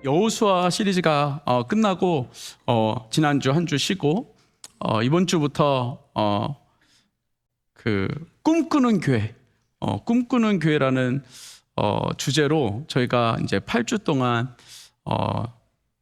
여호수아 시리즈가 끝나고 지난주 한 주 쉬고 이번 주부터 그 꿈꾸는 교회, 꿈꾸는 교회라는 주제로 저희가 이제 8주 동안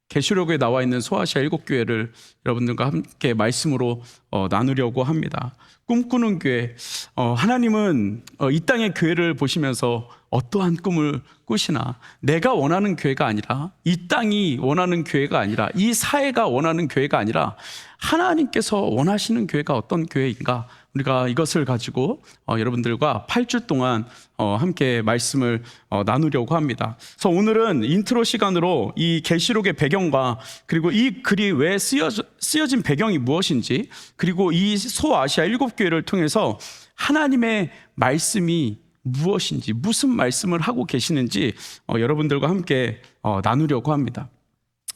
계시록에 나와 있는 소아시아 7교회를 여러분들과 함께 말씀으로 나누려고 합니다. 꿈꾸는 교회, 하나님은 이 땅의 교회를 보시면서 어떠한 꿈을 꾸시나, 내가 원하는 교회가 아니라, 이 땅이 원하는 교회가 아니라, 이 사회가 원하는 교회가 아니라 하나님께서 원하시는 교회가 어떤 교회인가, 우리가 이것을 가지고 여러분들과 8주 동안 함께 말씀을 나누려고 합니다. 그래서 오늘은 인트로 시간으로 이 계시록의 배경과, 그리고 이 글이 왜 쓰여진 배경이 무엇인지, 그리고 이 소아시아 7교회를 통해서 하나님의 말씀이 무엇인지, 무슨 말씀을 하고 계시는지 여러분들과 함께 나누려고 합니다.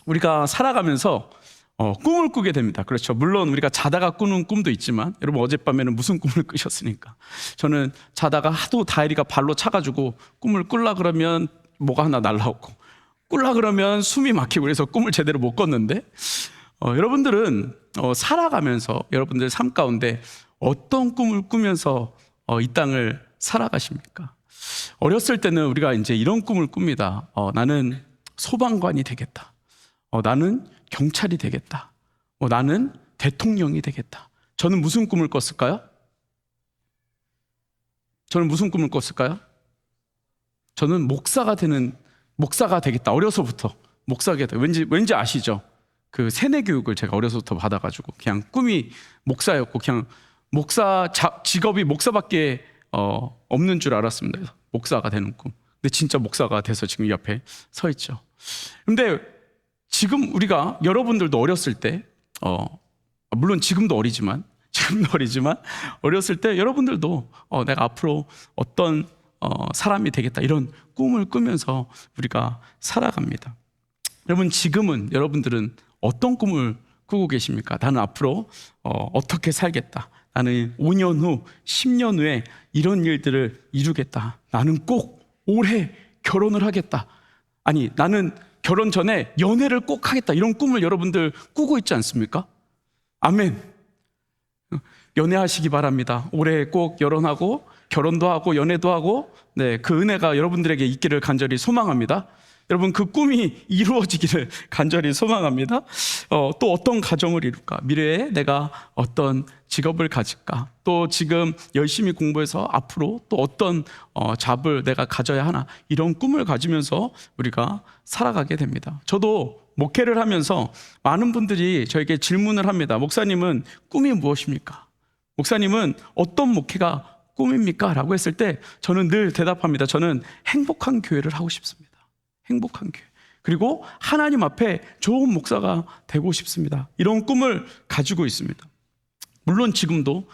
우리가 살아가면서 꿈을 꾸게 됩니다. 그렇죠. 물론 우리가 자다가 꾸는 꿈도 있지만, 여러분 어젯밤에는 무슨 꿈을 꾸셨습니까? 저는 자다가 하도 다이리가 발로 차가지고 꿈을 꾸려 그러면 뭐가 하나 날라오고, 꾸려 그러면 숨이 막히고, 그래서 꿈을 제대로 못 꿨는데, 여러분들은 살아가면서 여러분들 삶 가운데 어떤 꿈을 꾸면서 이 땅을 살아가십니까? 어렸을 때는 우리가 이제 이런 꿈을 꿉니다. 나는 소방관이 되겠다. 나는 경찰이 되겠다. 나는 대통령이 되겠다. 저는 무슨 꿈을 꿨을까요? 저는 목사가 되겠다. 어려서부터 목사가 되겠다. 왠지 아시죠? 그 세뇌 교육을 제가 어려서부터 받아가지고 그냥 꿈이 목사였고, 그냥 목사 직업이 목사밖에 없는 줄 알았습니다. 그래서 목사가 되는 꿈. 근데 진짜 목사가 돼서 지금 옆에 서 있죠. 근데 지금 우리가, 여러분들도 어렸을 때, 물론 지금도 어리지만 어렸을 때 여러분들도 내가 앞으로 어떤 사람이 되겠다, 이런 꿈을 꾸면서 우리가 살아갑니다. 여러분, 지금은 여러분들은 어떤 꿈을 꾸고 계십니까? 나는 앞으로 어떻게 살겠다. 나는 5년 후, 10년 후에 이런 일들을 이루겠다. 나는 꼭 올해 결혼을 하겠다. 아니, 나는 결혼 전에 연애를 꼭 하겠다. 이런 꿈을 여러분들 꾸고 있지 않습니까? 아멘. 연애하시기 바랍니다. 올해 꼭 결혼하고, 결혼도 하고 연애도 하고, 그 은혜가 여러분들에게 있기를 간절히 소망합니다. 여러분, 그 꿈이 이루어지기를 간절히 소망합니다. 또 어떤 가정을 이룰까? 미래에 내가 어떤 직업을 가질까? 또 지금 열심히 공부해서 앞으로 또 어떤 잡을 내가 가져야 하나? 이런 꿈을 가지면서 우리가 살아가게 됩니다. 저도 목회를 하면서 많은 분들이 저에게 질문을 합니다. 목사님은 꿈이 무엇입니까? 목사님은 어떤 목회가 꿈입니까? 라고 했을 때 저는 늘 대답합니다. 저는 행복한 교회를 하고 싶습니다. 행복한 교회. 그리고 하나님 앞에 좋은 목사가 되고 싶습니다. 이런 꿈을 가지고 있습니다. 물론 지금도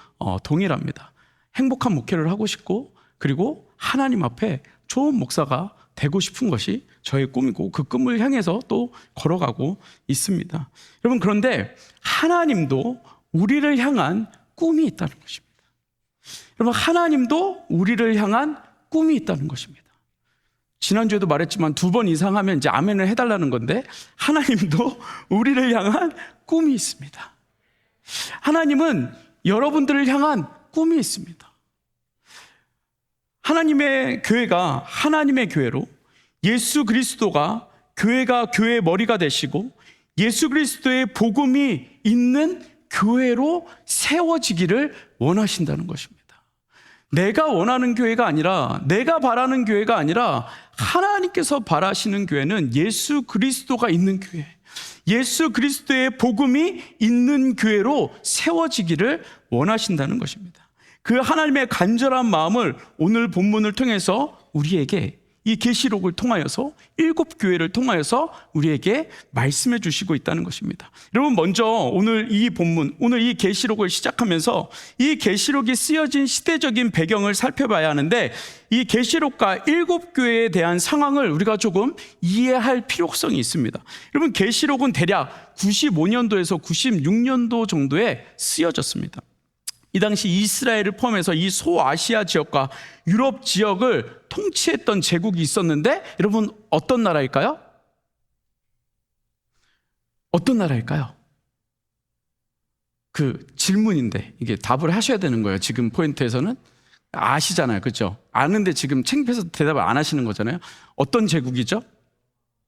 동일합니다. 행복한 목회를 하고 싶고, 그리고 하나님 앞에 좋은 목사가 되고 싶은 것이 저의 꿈이고, 그 꿈을 향해서 또 걸어가고 있습니다. 여러분, 그런데 하나님도 우리를 향한 꿈이 있다는 것입니다. 여러분, 하나님도 우리를 향한 꿈이 있다는 것입니다. 지난주에도 말했지만 2번 이상 하면 이제 아멘을 해달라는 건데, 하나님도 우리를 향한 꿈이 있습니다. 하나님은 여러분들을 향한 꿈이 있습니다. 하나님의 교회가 하나님의 교회로, 예수 그리스도가 교회가 교회의 머리가 되시고, 예수 그리스도의 복음이 있는 교회로 세워지기를 원하신다는 것입니다. 내가 원하는 교회가 아니라, 내가 바라는 교회가 아니라, 하나님께서 바라시는 교회는 예수 그리스도가 있는 교회, 예수 그리스도의 복음이 있는 교회로 세워지기를 원하신다는 것입니다. 그 하나님의 간절한 마음을 오늘 본문을 통해서 우리에게, 이 계시록을 통하여서, 7교회를 통하여서 우리에게 말씀해 주시고 있다는 것입니다. 여러분, 먼저 오늘 이 본문, 오늘 이 계시록을 시작하면서 이 계시록이 쓰여진 시대적인 배경을 살펴봐야 하는데, 이 계시록과 7교회에 대한 상황을 우리가 조금 이해할 필요성이 있습니다. 여러분, 계시록은 대략 95년도에서 96년도 정도에 쓰여졌습니다. 이 당시 이스라엘을 포함해서 이 소아시아 지역과 유럽 지역을 통치했던 제국이 있었는데, 여러분 어떤 나라일까요? 어떤 나라일까요? 그 질문인데 이게 답을 하셔야 되는 거예요. 지금 포인트에서는 아시잖아요, 그렇죠? 아는데 지금 창피해서 대답을 안 하시는 거잖아요. 어떤 제국이죠?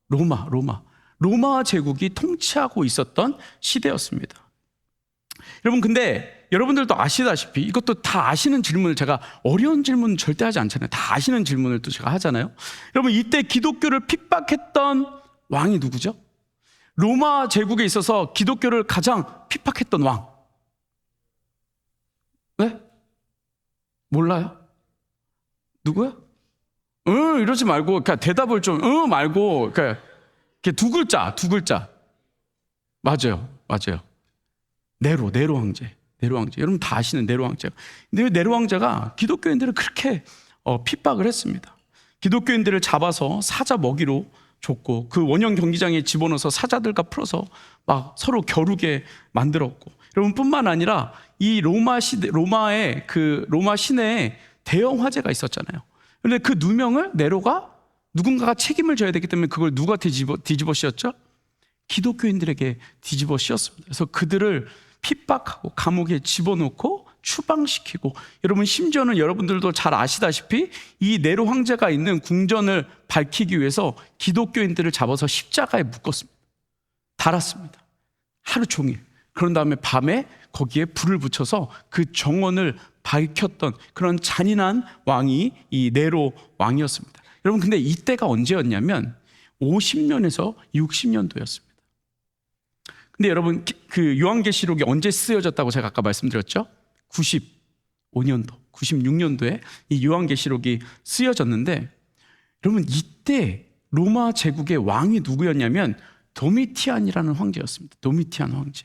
로마 제국이 통치하고 있었던 시대였습니다. 여러분, 근데 여러분들도 아시다시피 이것도 다 아시는 질문을, 제가 어려운 질문 절대 하지 않잖아요. 다 아시는 질문을 또 제가 하잖아요. 여러분, 이때 기독교를 핍박했던 왕이 누구죠? 로마 제국에 있어서 기독교를 가장 핍박했던 왕. 네? 몰라요? 누구야? 이러지 말고 그냥 대답을 좀 말고 그냥 두 글자. 맞아요. 네로 황제. 여러분 다 아시는 네로 황제. 근데 네로 황제가 기독교인들을 그렇게 핍박을 했습니다. 기독교인들을 잡아서 사자 먹이로 줬고, 그 원형 경기장에 집어넣어서 사자들과 풀어서 막 서로 겨루게 만들었고, 여러분 뿐만 아니라 이 로마의 그 로마 시내에 대형 화재가 있었잖아요. 그런데 그 누명을 네로가 누군가가 책임을 져야 되기 때문에 그걸 누가 뒤집어 씌웠죠? 기독교인들에게 뒤집어 씌웠습니다. 그래서 그들을 핍박하고 감옥에 집어넣고 추방시키고, 여러분 심지어는 여러분들도 잘 아시다시피 이 네로 황제가 있는 궁전을 밝히기 위해서 기독교인들을 잡아서 십자가에 묶었습니다. 달았습니다. 하루 종일. 그런 다음에 밤에 거기에 불을 붙여서 그 정원을 밝혔던 그런 잔인한 왕이 이 네로 왕이었습니다. 여러분, 근데 이때가 언제였냐면 50년에서 60년도였습니다. 근데 여러분, 그 요한계시록이 언제 쓰여졌다고 제가 아까 말씀드렸죠? 95년도, 96년도에 이 요한계시록이 쓰여졌는데, 여러분 이때 로마 제국의 왕이 누구였냐면 도미티안이라는 황제였습니다. 도미티안 황제.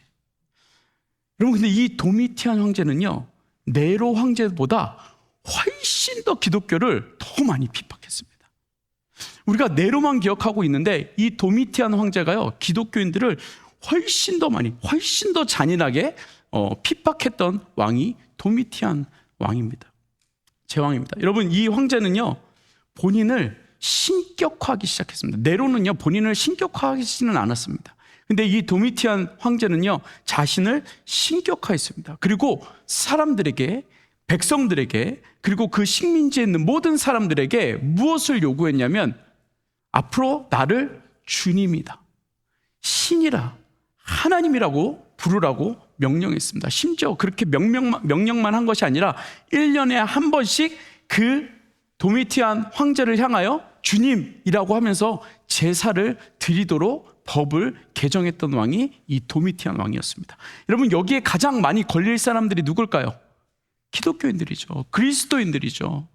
여러분, 근데 이 도미티안 황제는요, 네로 황제보다 훨씬 더 기독교를 더 많이 핍박했습니다. 우리가 네로만 기억하고 있는데 이 도미티안 황제가요, 기독교인들을 훨씬 더 잔인하게 핍박했던 왕이 도미티안 왕입니다. 제왕입니다. 여러분, 이 황제는요, 본인을 신격화하기 시작했습니다. 네로는요, 본인을 신격화하지는 않았습니다. 근데 이 도미티안 황제는요, 자신을 신격화했습니다. 그리고 사람들에게, 백성들에게, 그리고 그 식민지에 있는 모든 사람들에게 무엇을 요구했냐면, 앞으로 나를 주님이다, 신이라, 하나님이라고 부르라고 명령했습니다. 심지어 그렇게 명령만 한 것이 아니라 1년에 한 번씩 그 도미티안 황제를 향하여 주님이라고 하면서 제사를 드리도록 법을 개정했던 왕이 이 도미티안 왕이었습니다. 여러분, 여기에 가장 많이 걸릴 사람들이 누굴까요? 기독교인들이죠. 그리스도인들이죠.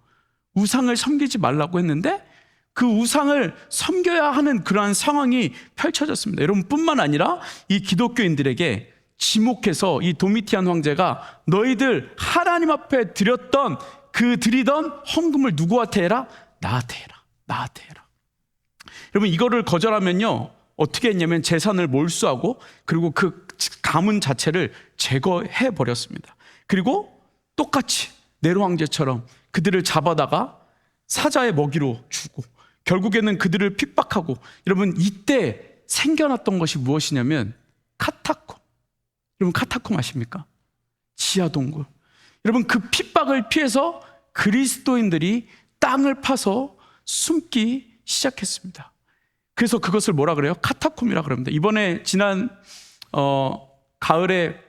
우상을 섬기지 말라고 했는데 그 우상을 섬겨야 하는 그러한 상황이 펼쳐졌습니다. 여러분 뿐만 아니라 이 기독교인들에게 지목해서 이 도미티안 황제가 너희들 하나님 앞에 드렸던 드리던 헌금을 누구한테 해라? 나한테 해라. 여러분, 이거를 거절하면요, 어떻게 했냐면 재산을 몰수하고 그리고 그 가문 자체를 제거해 버렸습니다. 그리고 똑같이 네로 황제처럼 그들을 잡아다가 사자의 먹이로 주고 결국에는 그들을 핍박하고, 여러분 이때 생겨났던 것이 무엇이냐면 카타콤. 여러분, 카타콤 아십니까? 지하동굴. 여러분, 그 핍박을 피해서 그리스도인들이 땅을 파서 숨기 시작했습니다. 그래서 그것을 뭐라 그래요? 카타콤이라 그럽니다. 이번에 지난 가을에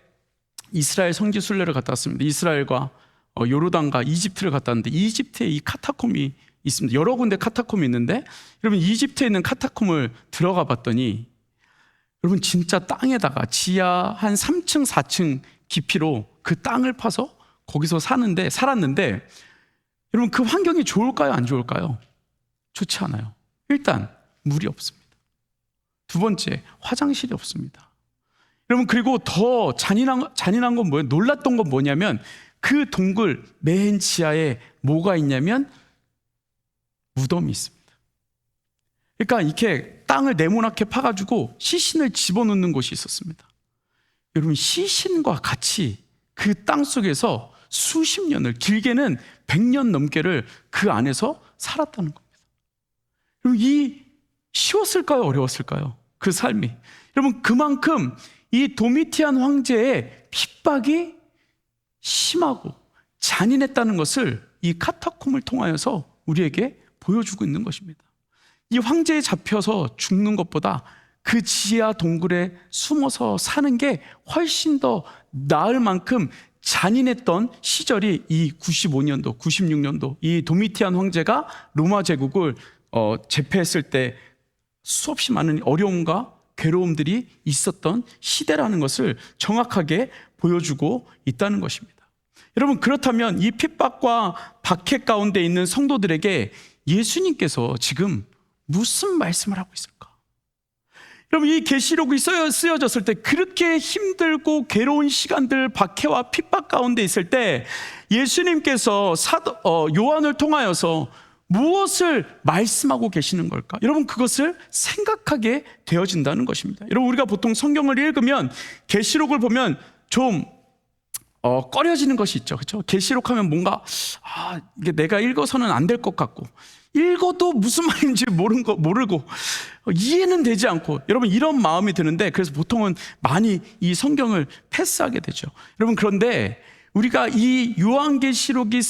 이스라엘 성지 순례를 갔다 왔습니다. 이스라엘과 요르단과 이집트를 갔다 왔는데, 이집트에 이 카타콤이 있습니다. 여러 군데 카타콤이 있는데, 여러분 이집트에 있는 카타콤을 들어가 봤더니, 여러분 진짜 땅에다가 지하 한 3층 4층 깊이로 그 땅을 파서 거기서 살았는데, 여러분 그 환경이 좋을까요, 안 좋을까요? 좋지 않아요. 일단 물이 없습니다. 두 번째, 화장실이 없습니다. 여러분, 그리고 더 잔인한 건 뭐예요? 놀랐던 건 뭐냐면, 그 동굴 맨 지하에 뭐가 있냐면 무덤이 있습니다. 그러니까 이렇게 땅을 네모나게 파가지고 시신을 집어넣는 곳이 있었습니다. 여러분, 시신과 같이 그 땅 속에서 수십 년을, 길게는 100년 넘게를 그 안에서 살았다는 겁니다. 여러분, 이 쉬웠을까요, 어려웠을까요? 그 삶이. 여러분, 그만큼 이 도미티안 황제의 핍박이 심하고 잔인했다는 것을 이 카타콤을 통하여서 우리에게 보여주고 있는 것입니다. 이 황제에 잡혀서 죽는 것보다 그 지하 동굴에 숨어서 사는 게 훨씬 더 나을 만큼 잔인했던 시절이 이 95년도, 96년도 이 도미티안 황제가 로마 제국을 제패했을 때 수없이 많은 어려움과 괴로움들이 있었던 시대라는 것을 정확하게 보여주고 있다는 것입니다. 여러분, 그렇다면 이 핍박과 박해 가운데 있는 성도들에게 예수님께서 지금 무슨 말씀을 하고 있을까? 여러분, 이 계시록이 쓰여졌을 때 그렇게 힘들고 괴로운 시간들, 박해와 핍박 가운데 있을 때 예수님께서 요한을 통하여서 무엇을 말씀하고 계시는 걸까? 여러분, 그것을 생각하게 되어진다는 것입니다. 여러분, 우리가 보통 성경을 읽으면 계시록을 보면 좀 꺼려지는 것이 있죠. 그렇죠? 계시록 하면 뭔가 이게 내가 읽어서는 안 될 것 같고, 읽어도 무슨 말인지 모르고 이해는 되지 않고, 여러분, 이런 마음이 드는데, 그래서 보통은 많이 이 성경을 패스하게 되죠. 여러분, 그런데 우리가 이 요한계시록이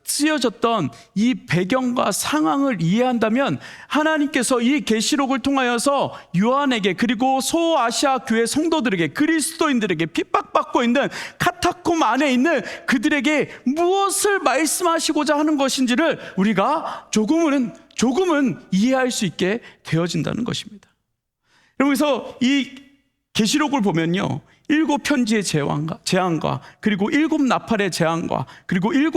쓰여졌던 이 배경과 상황을 이해한다면 하나님께서 이 계시록을 통하여서 요한에게, 그리고 소아시아 교회 성도들에게, 그리스도인들에게, 핍박받고 있는 카타콤 안에 있는 그들에게 무엇을 말씀하시고자 하는 것인지를 우리가 조금은 이해할 수 있게 되어진다는 것입니다. 그래서 이 계시록을 보면요, 7 편지의 재앙과 그리고 7 나팔의 재앙과 그리고 7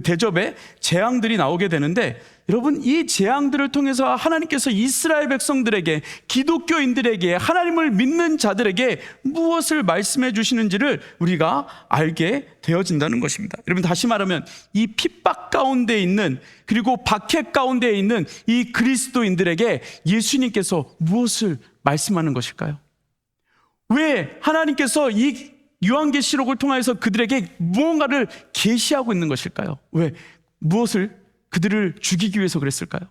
대접의 재앙들이 나오게 되는데, 여러분, 이 재앙들을 통해서 하나님께서 이스라엘 백성들에게, 기독교인들에게, 하나님을 믿는 자들에게 무엇을 말씀해 주시는지를 우리가 알게 되어진다는 것입니다. 여러분, 다시 말하면 이 핍박 가운데 있는, 그리고 박해 가운데 있는 이 그리스도인들에게 예수님께서 무엇을 말씀하는 것일까요? 왜 하나님께서 이 요한계시록을 통해서 그들에게 무언가를 계시하고 있는 것일까요? 왜? 무엇을? 그들을 죽이기 위해서 그랬을까요?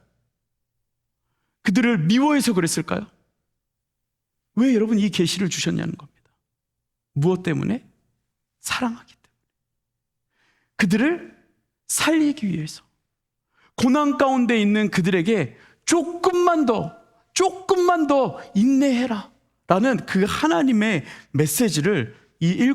그들을 미워해서 그랬을까요? 왜 여러분 이 계시를 주셨냐는 겁니다. 무엇 때문에? 사랑하기 때문에. 그들을 살리기 위해서, 고난 가운데 있는 그들에게 조금만 더 인내해라 라는 그 하나님의 메시지를 이 7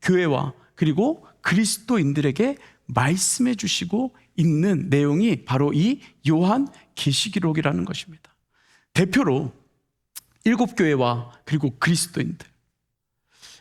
교회와 그리고 그리스도인들에게 말씀해 주시고 있는 내용이 바로 이 요한 계시록이라는 것입니다. 대표로 7 교회와 그리고 그리스도인들,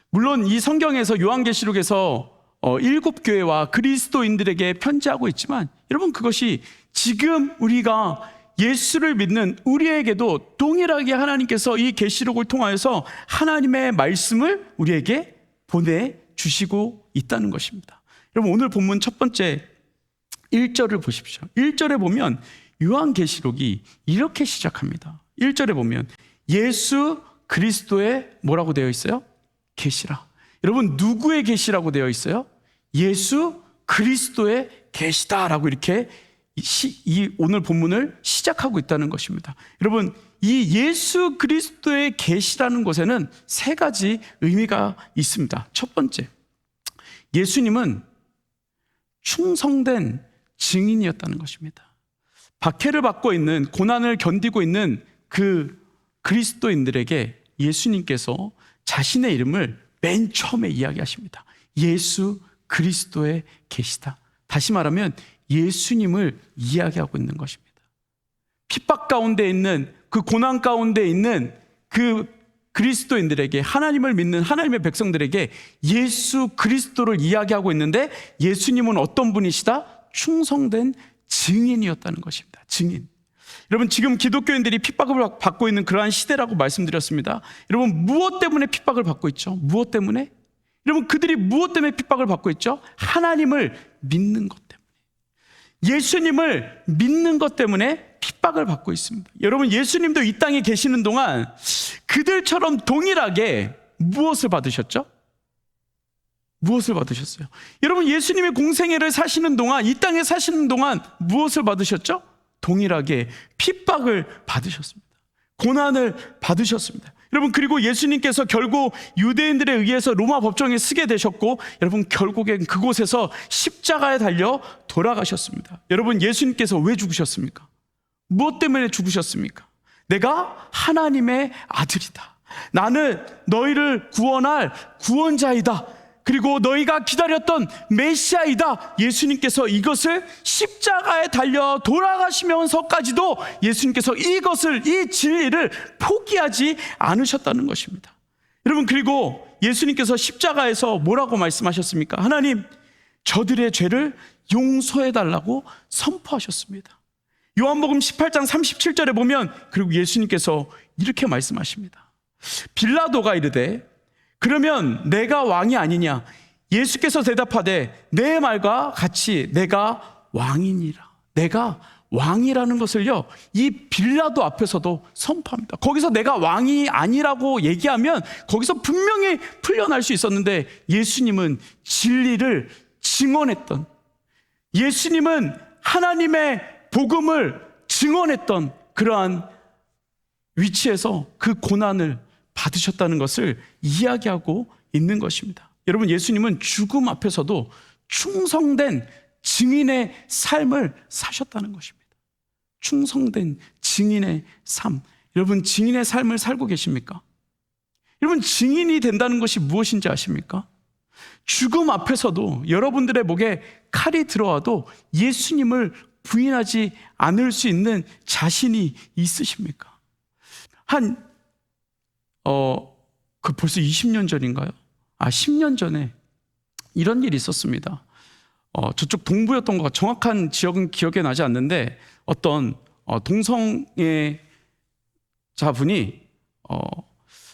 물론 이 성경에서 요한계시록에서 7 교회와 그리스도인들에게 편지하고 있지만, 여러분, 그것이 지금 우리가 예수를 믿는 우리에게도 동일하게 하나님께서 이 계시록을 통하여서 하나님의 말씀을 우리에게 보내주시고 있다는 것입니다. 여러분, 오늘 본문 첫 번째 1절을 보십시오. 1절에 보면 요한계시록이 이렇게 시작합니다. 1절에 보면 예수 그리스도의 뭐라고 되어 있어요? 계시라. 여러분, 누구의 계시라고 되어 있어요? 예수 그리스도의 계시다라고 이렇게 이 오늘 본문을 시작하고 있다는 것입니다. 여러분, 이 예수 그리스도의 계시라는 것에는 3가지 의미가 있습니다. 첫 번째, 예수님은 충성된 증인이었다는 것입니다. 박해를 받고 있는, 고난을 견디고 있는 그 그리스도인들에게 예수님께서 자신의 이름을 맨 처음에 이야기하십니다. 예수 그리스도의 계시다. 다시 말하면 예수님을 이야기하고 있는 것입니다. 핍박 가운데 있는, 그 고난 가운데 있는 그 그리스도인들에게, 하나님을 믿는 하나님의 백성들에게 예수 그리스도를 이야기하고 있는데, 예수님은 어떤 분이시다? 충성된 증인이었다는 것입니다. 증인. 여러분, 지금 기독교인들이 핍박을 받고 있는 그러한 시대라고 말씀드렸습니다. 여러분, 무엇 때문에 핍박을 받고 있죠? 무엇 때문에? 여러분, 그들이 무엇 때문에 핍박을 받고 있죠? 하나님을 믿는 것 때문에, 예수님을 믿는 것 때문에 핍박을 받고 있습니다. 여러분, 예수님도 이 땅에 계시는 동안 그들처럼 동일하게 무엇을 받으셨죠? 무엇을 받으셨어요? 여러분, 예수님의 공생애를 사시는 동안, 이 땅에 사시는 동안 무엇을 받으셨죠? 동일하게 핍박을 받으셨습니다. 고난을 받으셨습니다. 여러분, 그리고 예수님께서 결국 유대인들에 의해서 로마 법정에 서게 되셨고, 여러분, 결국엔 그곳에서 십자가에 달려 돌아가셨습니다. 여러분, 예수님께서 왜 죽으셨습니까? 무엇 때문에 죽으셨습니까? 내가 하나님의 아들이다, 나는 너희를 구원할 구원자이다, 그리고 너희가 기다렸던 메시아이다. 예수님께서 이것을 십자가에 달려 돌아가시면서까지도 예수님께서 이 진리를 포기하지 않으셨다는 것입니다. 여러분, 그리고 예수님께서 십자가에서 뭐라고 말씀하셨습니까? 하나님, 저들의 죄를 용서해 달라고 선포하셨습니다. 요한복음 18장 37절에 보면, 그리고 예수님께서 이렇게 말씀하십니다. 빌라도가 이르되 그러면 내가 왕이 아니냐? 예수께서 대답하되 내 말과 같이 내가 왕이니라. 내가 왕이라는 것을요, 이 빌라도 앞에서도 선포합니다. 거기서 내가 왕이 아니라고 얘기하면 거기서 분명히 풀려날 수 있었는데, 예수님은 진리를 증언했던, 예수님은 하나님의 복음을 증언했던 그러한 위치에서 그 고난을 받으셨다는 것을 이야기하고 있는 것입니다. 여러분, 예수님은 죽음 앞에서도 충성된 증인의 삶을 사셨다는 것입니다. 충성된 증인의 삶. 여러분, 증인의 삶을 살고 계십니까? 여러분, 증인이 된다는 것이 무엇인지 아십니까? 죽음 앞에서도 여러분들의 목에 칼이 들어와도 예수님을 부인하지 않을 수 있는 자신이 있으십니까? 그 벌써 20년 전인가요? 10년 전에 이런 일이 있었습니다. 저쪽 동부였던 것, 정확한 지역은 기억에 나지 않는데, 어떤 동성애 자분이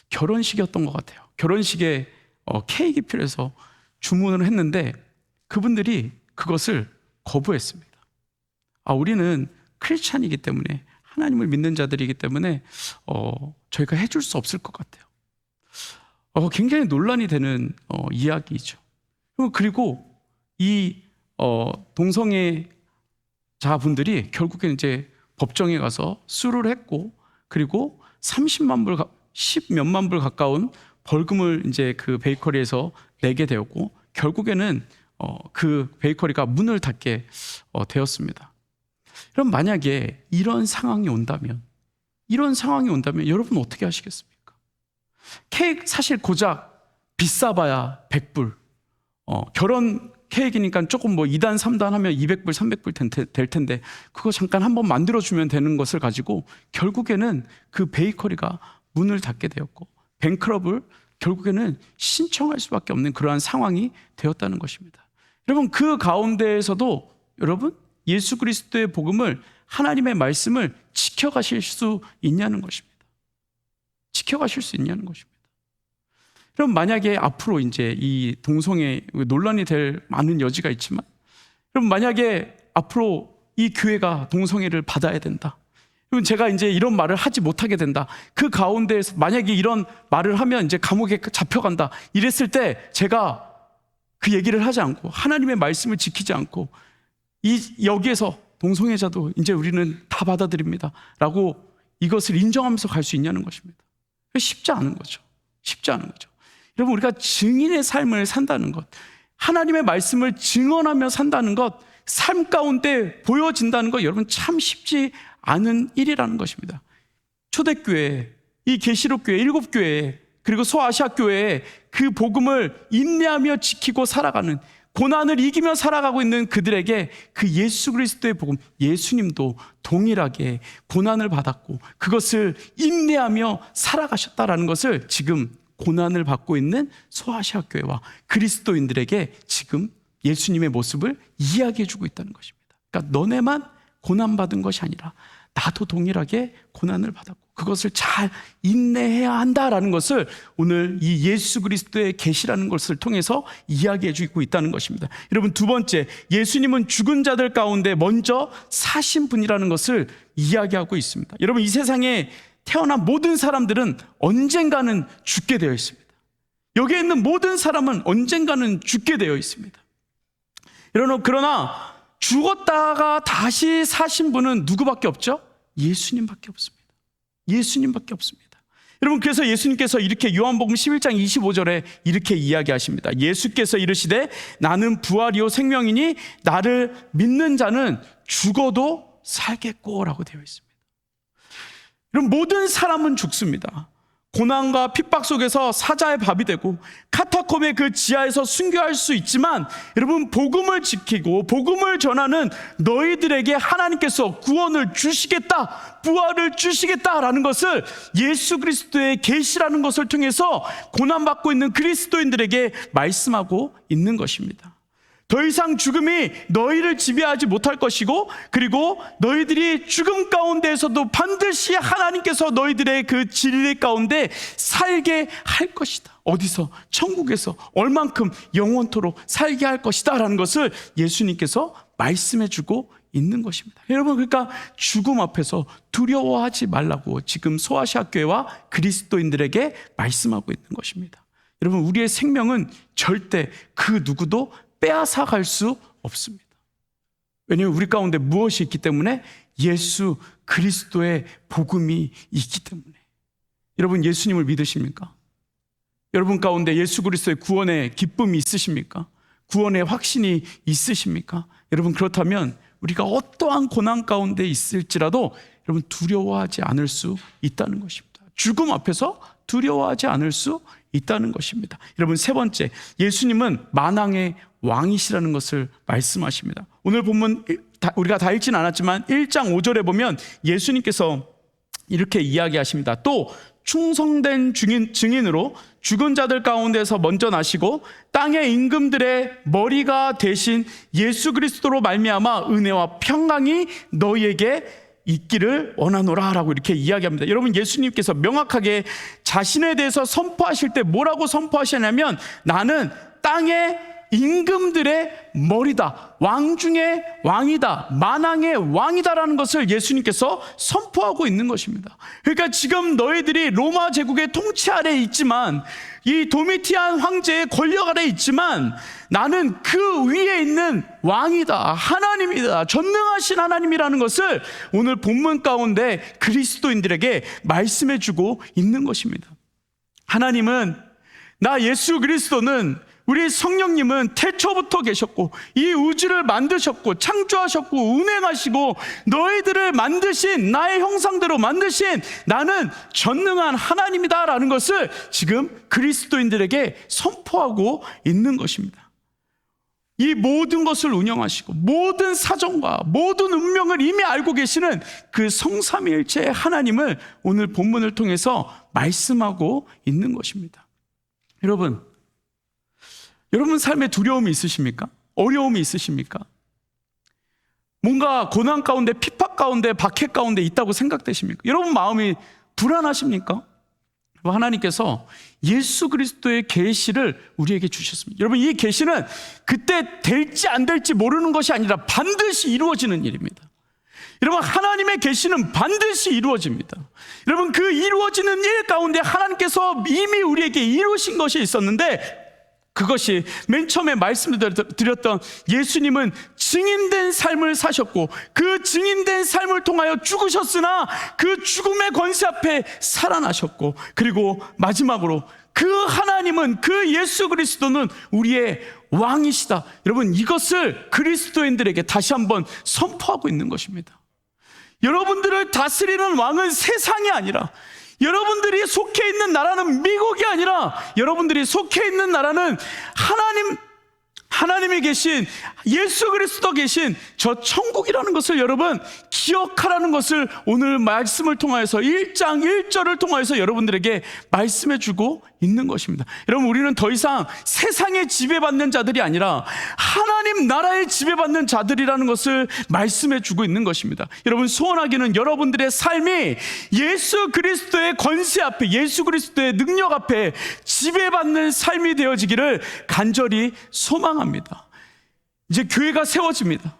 결혼식이었던 것 같아요. 결혼식에 케이크 필요해서 주문을 했는데 그분들이 그것을 거부했습니다. 우리는 크리스찬이기 때문에, 하나님을 믿는 자들이기 때문에 저희가 해줄 수 없을 것 같아요. 굉장히 논란이 되는 이야기죠. 그리고 이 동성애 자분들이 결국엔 이제 법정에 가서 수를 했고, 그리고 30만 불, 10몇만 불 가까운 벌금을 이제 그 베이커리에서 내게 되었고, 결국에는 그 베이커리가 문을 닫게 되었습니다. 그럼 만약에 이런 상황이 온다면 여러분 어떻게 하시겠습니까? 케이크 사실 고작 비싸봐야 100불, 결혼 케이크니까 조금 2단 3단 하면 200불 300불 될 텐데, 그거 잠깐 한번 만들어주면 되는 것을 가지고 결국에는 그 베이커리가 문을 닫게 되었고, 뱅크럽을 결국에는 신청할 수밖에 없는 그러한 상황이 되었다는 것입니다. 여러분, 그 가운데에서도 여러분, 예수 그리스도의 복음을, 하나님의 말씀을 지켜가실 수 있냐는 것입니다. 지켜가실 수 있냐는 것입니다. 그럼 만약에 앞으로 이제 이 동성애 논란이 될 많은 여지가 있지만, 그럼 만약에 앞으로 이 교회가 동성애를 받아야 된다, 그럼 제가 이제 이런 말을 하지 못하게 된다, 그 가운데에서 만약에 이런 말을 하면 이제 감옥에 잡혀간다, 이랬을 때 제가 그 얘기를 하지 않고 하나님의 말씀을 지키지 않고 여기에서 동성애자도 이제 우리는 다 받아들입니다 라고 이것을 인정하면서 갈 수 있냐는 것입니다. 쉽지 않은 거죠. 쉽지 않은 거죠. 여러분, 우리가 증인의 삶을 산다는 것, 하나님의 말씀을 증언하며 산다는 것, 삶 가운데 보여진다는 것, 여러분 참 쉽지 않은 일이라는 것입니다. 초대교회, 이 계시록교회 7교회, 그리고 소아시아교회에 그 복음을 인내하며 지키고 살아가는, 고난을 이기며 살아가고 있는 그들에게 그 예수 그리스도의 복음, 예수님도 동일하게 고난을 받았고 그것을 인내하며 살아가셨다라는 것을 지금 고난을 받고 있는 소아시아 교회와 그리스도인들에게 지금 예수님의 모습을 이야기해주고 있다는 것입니다. 그러니까 너네만 고난받은 것이 아니라 나도 동일하게 고난을 받았고 그것을 잘 인내해야 한다라는 것을 오늘 이 예수 그리스도의 계시라는 것을 통해서 이야기해주고 있다는 것입니다. 여러분, 두 번째, 예수님은 죽은 자들 가운데 먼저 사신 분이라는 것을 이야기하고 있습니다. 여러분, 이 세상에 태어난 모든 사람들은 언젠가는 죽게 되어 있습니다. 여기에 있는 모든 사람은 언젠가는 죽게 되어 있습니다. 여러분, 그러나 죽었다가 다시 사신 분은 누구밖에 없죠? 예수님밖에 없습니다. 예수님밖에 없습니다. 여러분, 그래서 예수님께서 이렇게 요한복음 11장 25절에 이렇게 이야기하십니다. 예수께서 이르시되 나는 부활이요 생명이니 나를 믿는 자는 죽어도 살겠고 라고 되어 있습니다. 여러분, 모든 사람은 죽습니다. 고난과 핍박 속에서 사자의 밥이 되고 카타콤의 그 지하에서 순교할 수 있지만, 여러분, 복음을 지키고 복음을 전하는 너희들에게 하나님께서 구원을 주시겠다, 부활을 주시겠다라는 것을 예수 그리스도의 계시라는 것을 통해서 고난받고 있는 그리스도인들에게 말씀하고 있는 것입니다. 더 이상 죽음이 너희를 지배하지 못할 것이고, 그리고 너희들이 죽음 가운데에서도 반드시 하나님께서 너희들의 그 진리 가운데 살게 할 것이다. 어디서? 천국에서 얼만큼 영원토록 살게 할 것이다 라는 것을 예수님께서 말씀해 주고 있는 것입니다. 여러분, 그러니까 죽음 앞에서 두려워하지 말라고 지금 소아시아 교회와 그리스도인들에게 말씀하고 있는 것입니다. 여러분, 우리의 생명은 절대 그 누구도 빼앗아 갈 수 없습니다. 왜냐하면 우리 가운데 무엇이 있기 때문에? 예수 그리스도의 복음이 있기 때문에. 여러분, 예수님을 믿으십니까? 여러분 가운데 예수 그리스도의 구원의 기쁨이 있으십니까? 구원의 확신이 있으십니까? 여러분, 그렇다면 우리가 어떠한 고난 가운데 있을지라도 여러분 두려워하지 않을 수 있다는 것입니다. 죽음 앞에서 두려워하지 않을 수 있다는 것입니다. 여러분, 세 번째, 예수님은 만왕의 왕이시라는 것을 말씀하십니다. 오늘 본문 우리가 다 읽진 않았지만 1장 5절에 보면 예수님께서 이렇게 이야기하십니다. 또 충성된 증인으로 죽은 자들 가운데서 먼저 나시고 땅의 임금들의 머리가 되신 예수 그리스도로 말미암아 은혜와 평강이 너희에게 있기를 원하노라 라고 이렇게 이야기합니다. 여러분, 예수님께서 명확하게 자신에 대해서 선포하실 때 뭐라고 선포하시냐면, 나는 땅의 임금들의 머리다, 왕 중에 왕이다, 만왕의 왕이다라는 것을 예수님께서 선포하고 있는 것입니다. 그러니까 지금 너희들이 로마 제국의 통치 아래에 있지만, 이 도미티안 황제의 권력 아래에 있지만, 나는 그 위에 있는 왕이다, 하나님이다, 전능하신 하나님이라는 것을 오늘 본문 가운데 그리스도인들에게 말씀해 주고 있는 것입니다. 하나님은, 나 예수 그리스도는, 우리 성령님은 태초부터 계셨고 이 우주를 만드셨고 창조하셨고 운행하시고 너희들을 만드신, 나의 형상대로 만드신 나는 전능한 하나님이다 라는 것을 지금 그리스도인들에게 선포하고 있는 것입니다. 이 모든 것을 운영하시고 모든 사정과 모든 운명을 이미 알고 계시는 그 성삼위일체의 하나님을 오늘 본문을 통해서 말씀하고 있는 것입니다. 여러분 삶에 두려움이 있으십니까? 어려움이 있으십니까? 뭔가 고난 가운데, 핍박 가운데, 박해 가운데 있다고 생각되십니까? 여러분 마음이 불안하십니까? 하나님께서 예수 그리스도의 계시를 우리에게 주셨습니다. 여러분, 이 계시는 그때 될지 안 될지 모르는 것이 아니라 반드시 이루어지는 일입니다. 여러분, 하나님의 계시는 반드시 이루어집니다. 여러분, 그 이루어지는 일 가운데 하나님께서 이미 우리에게 이루신 것이 있었는데, 그것이 맨 처음에 말씀드렸던 예수님은 증인된 삶을 사셨고 그 증인된 삶을 통하여 죽으셨으나 그 죽음의 권세 앞에 살아나셨고, 그리고 마지막으로 그 하나님은, 그 예수 그리스도는 우리의 왕이시다. 여러분, 이것을 그리스도인들에게 다시 한번 선포하고 있는 것입니다. 여러분들을 다스리는 왕은 세상이 아니라, 여러분들이 속해 있는 나라는 미국이 아니라, 여러분들이 속해 있는 나라는 하나님이 계신, 예수 그리스도 계신 저 천국이라는 것을 여러분 기억하라는 것을 오늘 말씀을 통하여서 1장 1절을 통하여서 여러분들에게 말씀해 주고 있는 것입니다. 여러분, 우리는 더 이상 세상에 지배받는 자들이 아니라 하나님 나라에 지배받는 자들이라는 것을 말씀해 주고 있는 것입니다. 여러분, 소원하기는 여러분들의 삶이 예수 그리스도의 권세 앞에, 예수 그리스도의 능력 앞에 지배받는 삶이 되어지기를 간절히 소망합니다. 이제 교회가 세워집니다.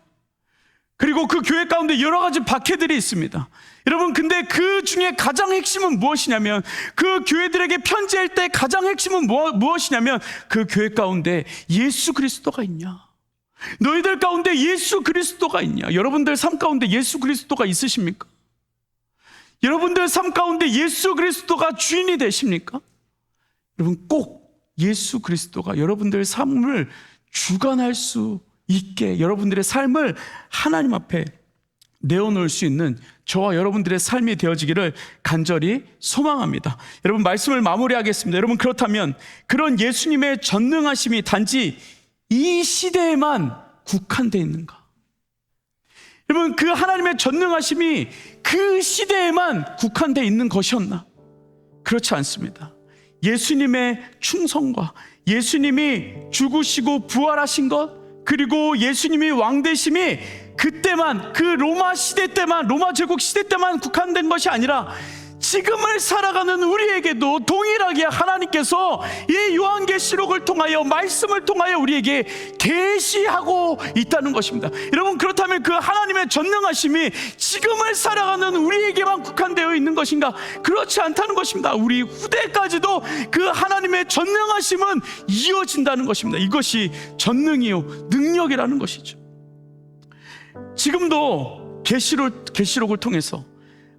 그리고 그 교회 가운데 여러 가지 박해들이 있습니다. 여러분, 근데 그 중에 가장 핵심은 무엇이냐면, 그 교회들에게 편지할 때 가장 핵심은 무엇이냐면, 그 교회 가운데 예수 그리스도가 있냐, 너희들 가운데 예수 그리스도가 있냐. 여러분들 삶 가운데 예수 그리스도가 있으십니까? 여러분들 삶 가운데 예수 그리스도가 주인이 되십니까? 여러분, 꼭 예수 그리스도가 여러분들의 삶을 주관할 수 있게, 여러분들의 삶을 하나님 앞에 내어놓을 수 있는 저와 여러분들의 삶이 되어지기를 간절히 소망합니다. 여러분, 말씀을 마무리하겠습니다. 여러분, 그렇다면 그런 예수님의 전능하심이 단지 이 시대에만 국한되어 있는가? 여러분, 그 하나님의 전능하심이 그 시대에만 국한되어 있는 것이었나? 그렇지 않습니다. 예수님의 충성과 예수님이 죽으시고 부활하신 것, 그리고 예수님이 왕되심이 그때만, 그 로마 시대 때만, 로마 제국 시대 때만 국한된 것이 아니라 지금을 살아가는 우리에게도 동일하게 하나님께서 이 요한계시록을 통하여, 말씀을 통하여 우리에게 계시하고 있다는 것입니다. 여러분, 그렇다면 그 하나님의 전능하심이 지금을 살아가는 우리에게만 국한되어 있는 것인가? 그렇지 않다는 것입니다. 우리 후대까지도 그 하나님의 전능하심은 이어진다는 것입니다. 이것이 전능이요 능력이라는 것이죠. 지금도 계시록을 통해서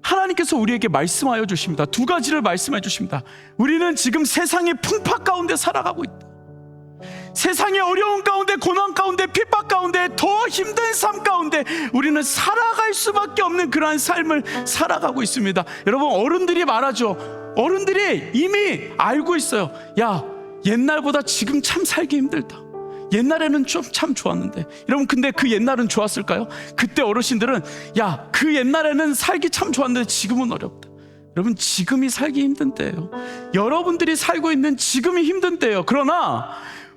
하나님께서 우리에게 말씀하여 주십니다. 두 가지를 말씀해 주십니다. 우리는 지금 세상의 풍파 가운데 살아가고 있다. 세상의 어려운 가운데, 고난 가운데, 핍박 가운데, 더 힘든 삶 가운데 우리는 살아갈 수밖에 없는 그러한 삶을 살아가고 있습니다. 여러분, 어른들이 말하죠. 어른들이 이미 알고 있어요. 야, 옛날보다 지금 참 살기 힘들다. 옛날에는 좀 참 좋았는데. 여러분, 근데 그 옛날은 좋았을까요? 그때 어르신들은 야, 그 옛날에는 살기 참 좋았는데 지금은 어렵다. 여러분, 지금이 살기 힘든 때예요. 여러분들이 살고 있는 지금이 힘든 때예요. 그러나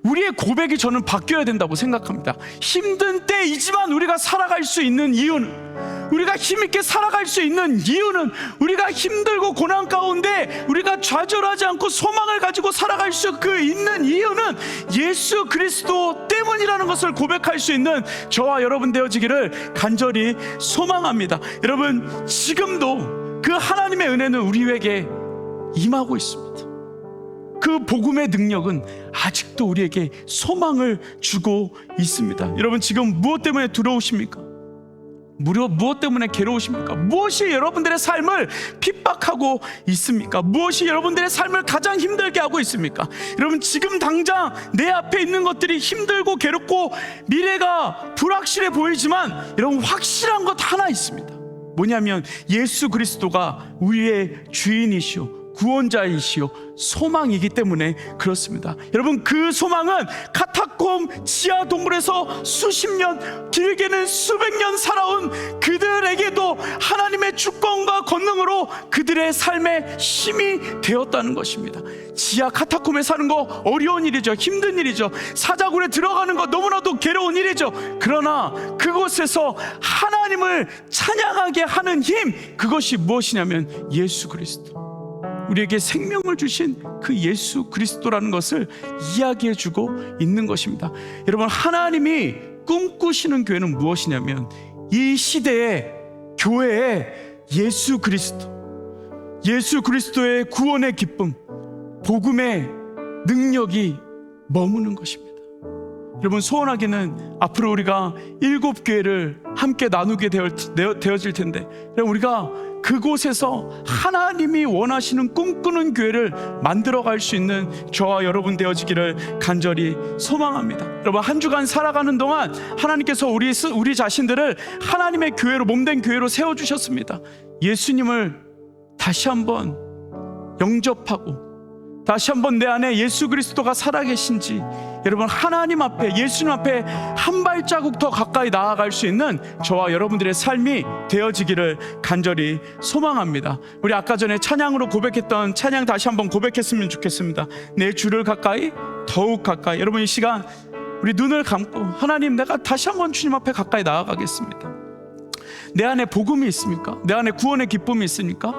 우리의 고백이 저는 바뀌어야 된다고 생각합니다. 힘든 때이지만 우리가 살아갈 수 있는 이유는, 우리가 힘있게 살아갈 수 있는 이유는, 우리가 힘들고 고난 가운데 우리가 좌절하지 않고 소망을 가지고 살아갈 수 있는 이유는 예수 그리스도 때문이라는 것을 고백할 수 있는 저와 여러분 되어지기를 간절히 소망합니다. 여러분, 지금도 그 하나님의 은혜는 우리에게 임하고 있습니다. 그 복음의 능력은 아직도 우리에게 소망을 주고 있습니다. 여러분, 지금 무엇 때문에 두려우십니까? 무엇 때문에 괴로우십니까? 무엇이 여러분들의 삶을 핍박하고 있습니까? 무엇이 여러분들의 삶을 가장 힘들게 하고 있습니까? 여러분, 지금 당장 내 앞에 있는 것들이 힘들고 괴롭고 미래가 불확실해 보이지만 여러분, 확실한 것 하나 있습니다. 뭐냐면 예수 그리스도가 우리의 주인이시오, 구원자이시오, 소망이기 때문에 그렇습니다. 여러분, 그 소망은 카타콤 지하 동굴에서 수십 년, 길게는 수백 년 살아온 그들에게도 하나님의 주권과 권능으로 그들의 삶의 힘이 되었다는 것입니다. 지하 카타콤에 사는 거 어려운 일이죠. 힘든 일이죠. 사자굴에 들어가는 거 너무나도 괴로운 일이죠. 그러나 그곳에서 하나님을 찬양하게 하는 힘, 그것이 무엇이냐면 예수 그리스도, 우리에게 생명을 주신 그 예수 그리스도라는 것을 이야기해주고 있는 것입니다. 여러분, 하나님이 꿈꾸시는 교회는 무엇이냐면 이 시대의 교회에 예수 그리스도의 구원의 기쁨, 복음의 능력이 머무는 것입니다. 여러분, 소원하기는 앞으로 우리가 7교회를 함께 나누게 되어질 텐데, 여러분, 우리가 그곳에서 하나님이 원하시는 꿈꾸는 교회를 만들어갈 수 있는 저와 여러분 되어지기를 간절히 소망합니다. 여러분, 한 주간 살아가는 동안 하나님께서 우리 자신들을 하나님의 교회로, 몸된 교회로 세워주셨습니다. 예수님을 다시 한번 영접하고 다시 한번 내 안에 예수 그리스도가 살아계신지, 여러분, 하나님 앞에, 예수님 앞에 한 발자국 더 가까이 나아갈 수 있는 저와 여러분들의 삶이 되어지기를 간절히 소망합니다. 우리 아까 전에 찬양으로 고백했던 찬양 다시 한번 고백했으면 좋겠습니다. 내 주를 가까이, 더욱 가까이. 여러분, 이 시간 우리 눈을 감고 하나님, 내가 다시 한번 주님 앞에 가까이 나아가겠습니다. 내 안에 복음이 있습니까? 내 안에 구원의 기쁨이 있습니까?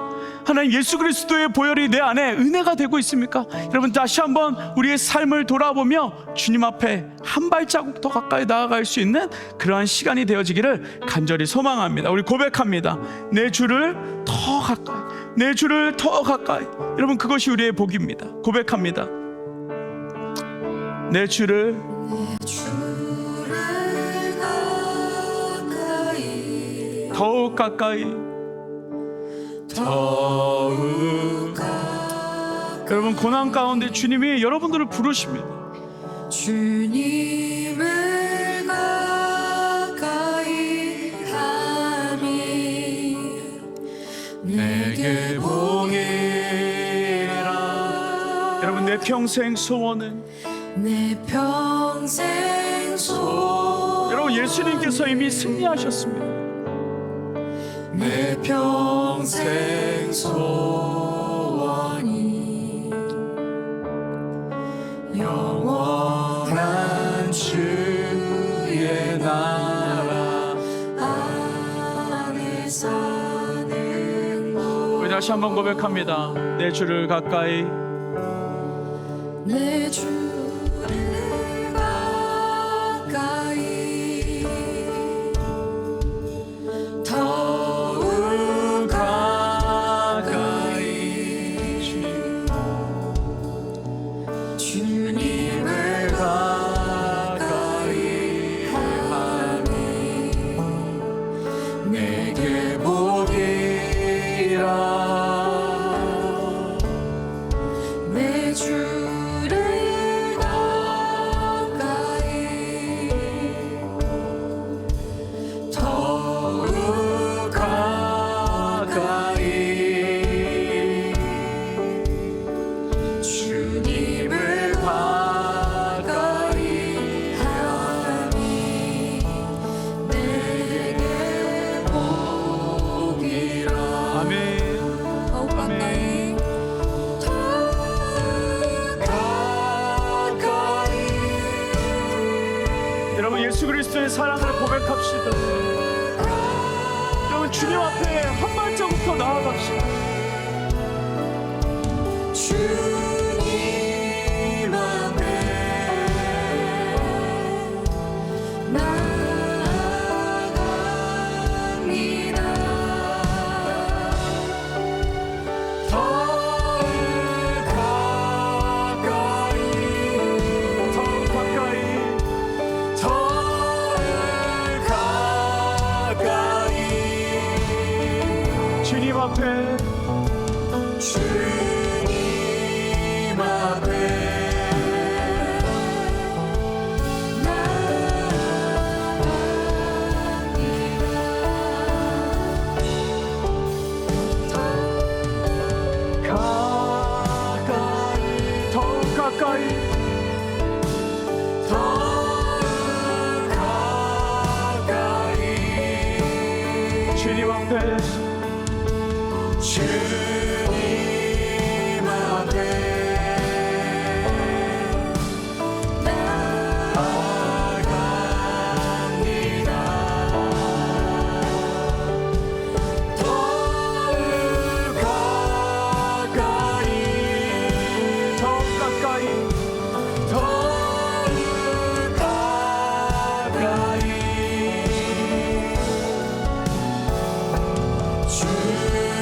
하나님, 예수 그리스도의 보혈이 내 안에 은혜가 되고 있습니까? 여러분, 다시 한번 우리의 삶을 돌아보며 주님 앞에 한 발자국 더 가까이 나아갈 수 있는 그러한 시간이 되어지기를 간절히 소망합니다. 우리 고백합니다. 내 주를 더 가까이, 내 주를 더 가까이. 여러분, 그것이 우리의 복입니다. 고백합니다. 내 주를 더욱 가까이, 더욱 여러분, 고난 가운데 주님이 여러분들을 부르십니다. 주님을 가까이 하니 내게 보이라. 여러분, 내 평생 소원은, 내 평생 소원, 여러분, 예수님께서 이미 승리하셨습니다. 내 평생 소원이 영원한 주의 나라 안에 사는 것. 우리 다시 한번 고백합니다. 내 주를 가까이, 내 주를 가까이 더욱 가까이 주님을 가까이 하니 내게 보기라. 내 주를 가까이 더욱 가까이 주님을 가까이 하니 내게 보기라. 아멘. 더욱 가까이 여러분, 예수 그리스도의 사랑을 고백합시다. 여러분, 주님 앞에 한 발자국더 나아갑시다. 주님 앞에 나아갑니다. 더욱 가까이 더욱 가까이, 더욱 가까이 주님 앞에, 주님 앞에 가까이, 더욱 가까이, 더욱 가까이 주님 앞에, 주님 앞에 나아갑니다. 더욱 가까이 더욱 가까이, 더욱 가까이 주님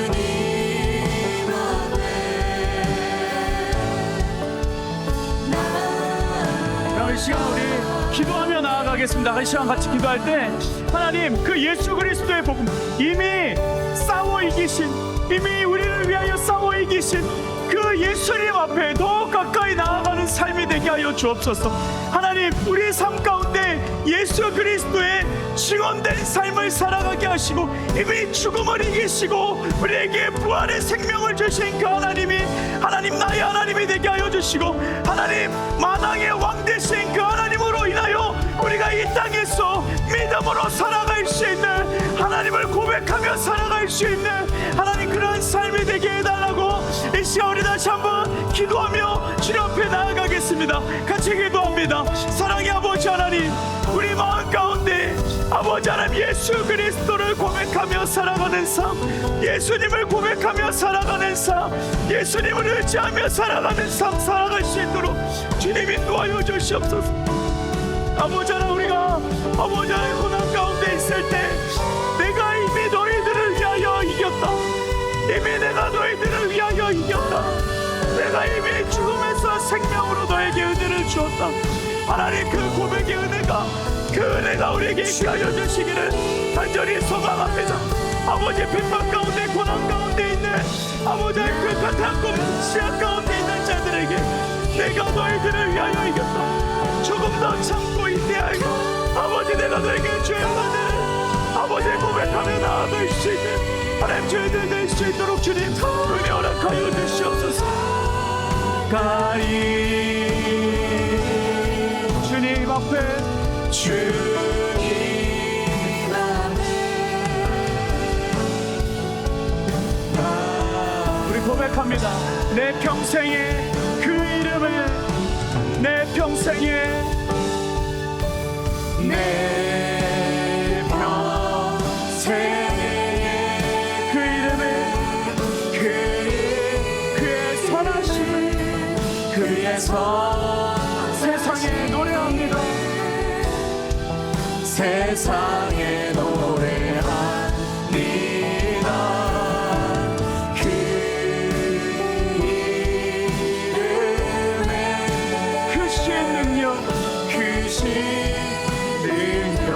앞에 그럼 이 시간 우리 기도하며 나아가겠습니다. 이 시간 같이 기도할 때 하나님, 그 예수 그리스도의 복음, 이미 싸워 이기신, 이미 우리를 위하여 싸워 이기신 그 예수님 앞에 더 가까이 나아가는 삶이 되게 하여 주옵소서. 하나님, 우리의 삶 가운데 예수 그리스도의 증언된 삶을 살아가게 하시고 이미 죽음을 이기시고 우리에게 부활의 생명을 주신 그 하나님이 하나님, 나의 하나님이 되게 하여 주시고 하나님, 만왕의 왕 되신 그 하나님으로 인하여 우리가 이 땅에서 믿음으로 살아갈 수 있는, 하나님을 고백하며 살아갈 수 있는 하나님, 그러한 삶이 되게 해달라고 이 시간 우리 다시 한번 기도하며 주님 앞에 나아가겠습니다. 같이 기도합니다. 사랑의 아버지 하나님, 우리 마음 가운데 아버지 하나님, 예수 그리스도를 고백하며 살아가는 삶, 예수님을 고백하며 살아가는 삶, 예수님을 의지하며 살아가는 삶 살아갈 수 있도록 주님 인도하여 주시옵소서. 아버지 하나님, 우리가 아버지 하나님 고난 가운데 있을 때 내가 이미 너희들을 위하여 이겼다, 이미 내가 너희들을 위하여 이겼다, 내가 이미 죽음에서 생명으로 너에게 은혜를 주었다. 하나님, 그 고백의 은혜가, 그 은혜가 우리에게 있게 하여 주시기를 간절히 소망합니다. 아버지 핍박 가운데 고난 가운데 있는 아버지의 그 가타꿈 시야 가운데 있는 자들에게 내가 너희들을 위하여 이겼다. 조금 더 참고 인내하여 아버지 내가 너에게 죄하는 아버지 고백하며 나아갈 수 있는 하나님 저희들 될 수 있도록 주님 은혜 허락하여 주시옵소서. 가이 주님 앞에 주님 앞에 우리 고백합니다. 내 평생에 그 이름을 내 평생에 내 평생에 그 이름을 그의 선하심을 그의 세상에 노래합니다. 세상에 노래합니다. 그 이름에 크신 능력 크신 능력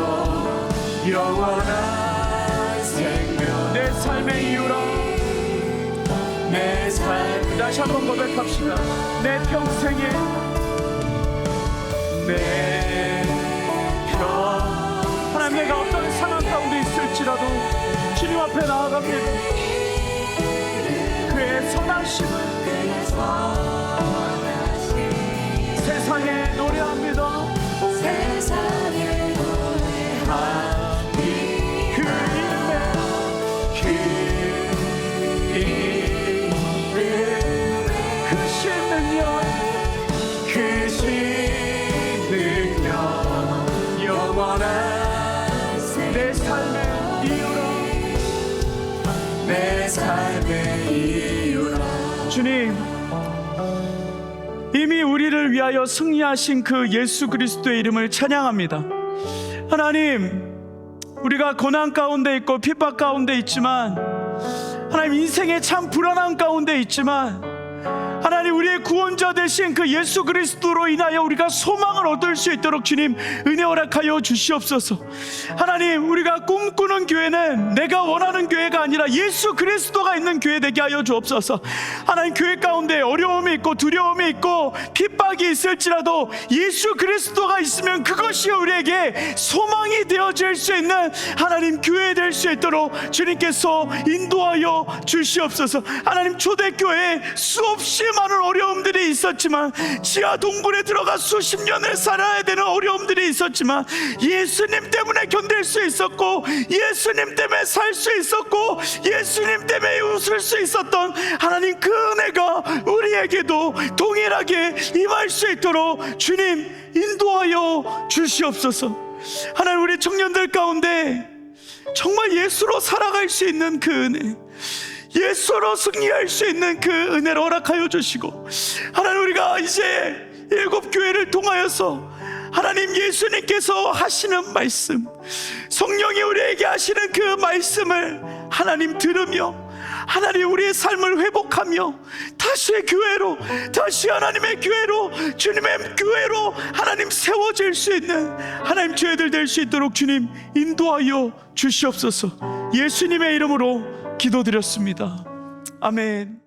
영원한 생명 내 삶의 이유라 내 삶 다시 한번 고백합시다. 내 평생에 하나님 내가 어떤 상황 가운데 있을지라도 주님 앞에 나아갑니다. 그의 선하심을 세상에 노래합니다. 세상에 노래하니 그 이름에 크신 능력 크신 능력 영원한 내 삶의 이유라 내 삶의 이유라. 주님 이미 우리를 위하여 승리하신 그 예수 그리스도의 이름을 찬양합니다. 하나님 우리가 고난 가운데 있고 핍박 가운데 있지만 하나님 인생의 참 불안한 가운데 있지만 하나님 우리의 구원자 되신 그 예수 그리스도로 인하여 우리가 소망을 얻을 수 있도록 주님 은혜 허락하여 주시옵소서. 하나님 우리가 꿈꾸는 교회는 내가 원하는 교회가 아니라 예수 그리스도가 있는 교회 되게 하여 주옵소서. 하나님 교회 가운데 어려움이 있고 두려움이 있고 핍박이 있을지라도 예수 그리스도가 있으면 그것이 우리에게 소망이 되어질 수 있는 하나님 교회 될 수 있도록 주님께서 인도하여 주시옵소서. 하나님 초대교회에 수없이 많은 어려움들이 있었지만 지하 동굴에 들어가 수십 년을 살아야 되는 어려움들이 있었지만 예수님 때문에 견딜 수 있었고 예수님 때문에 살 수 있었고 예수님 때문에 웃을 수 있었던 하나님 그 은혜가 우리에게도 동일하게 임할 수 있도록 주님 인도하여 주시옵소서. 하나님 우리 청년들 가운데 정말 예수로 살아갈 수 있는 그 은혜 예수로 승리할 수 있는 그 은혜를 허락하여 주시고 하나님 우리가 이제 7교회를 통하여서 하나님 예수님께서 하시는 말씀 성령이 우리에게 하시는 그 말씀을 하나님 들으며 하나님 우리의 삶을 회복하며 다시 교회로 다시 하나님의 교회로 주님의 교회로 하나님 세워질 수 있는 하나님 저희들 될 수 있도록 주님 인도하여 주시옵소서. 예수님의 이름으로 기도드렸습니다. 아멘.